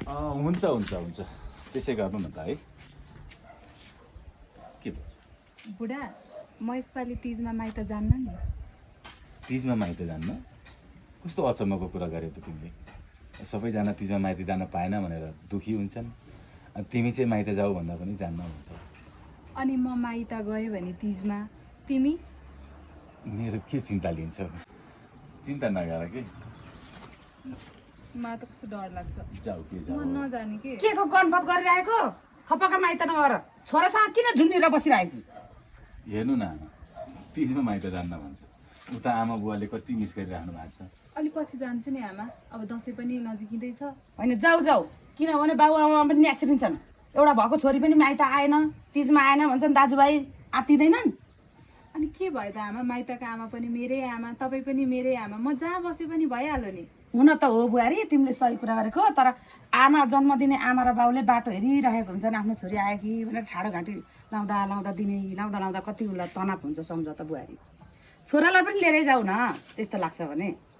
हुन्छ हुन्छ हुन्छ त्यसै गर्नु न त है। के बुढा म यसपालि तिजमा माइत जान्न नि। तिजमा माइत जान्न? कस्तो अचम्मको कुरा गर्यो त तिमीले। सबैजना तिजमा माइत जान पाएन भनेर दुखी हुन्छन्, अनि तिमी चाहिँ माइत जाऊ भन्दा पनि जान्न भन्छ। अनि म माइत गएँ भने तिजमा तिमी? मेरो के चिन्ता लिन्छ? चिन्ता नगर कि। मलाई त कस्तो डर लाग्छ। जाऊ के म जाऊ। नजाने के। के को गनपत गरिरहेको? थपक्क माइत नगर। छोरासँग किन झुन्डिएर बसिरहेको? हेर्नु न, तिजमा माइत जान्न भन्छ। उता आमा बुवाले कति मिस गरिराख्नु भएको छ। अलि पछि जान्छु नि आमा, अब दसैँ पनि नजिकिँदैछ। होइन जाऊ जाऊ, किनभने बाबुआमा पनि न्यासिरिन्छन्। एउटा भएको छोरी पनि माइत आएन, तिजमा आएन भन्छन्, दाजुभाइ आत्तिँदैनन्। अनि के भयो त आमा, माइतका आमा पनि मेरै आमा, तपाईँ पनि मेरै आमा, म जहाँ बसे पनि भइहाल्यो नि। हुन त हो बुहारी, तिमीले सही कुरा गरेको, तर आमा जन्म दिने आमा र बाउले बाटो हेरिरहेको हुन्छन् आफ्नो छोरी आयो कि भनेर ठाडो घाँटी लाउँदा लाउँदा दिने लाउँदा कति उसलाई तनाव हुन्छ सम्झ त बुहारी। छोरालाई पनि लिएरै जाऊ न त्यस्तो लाग्छ भने।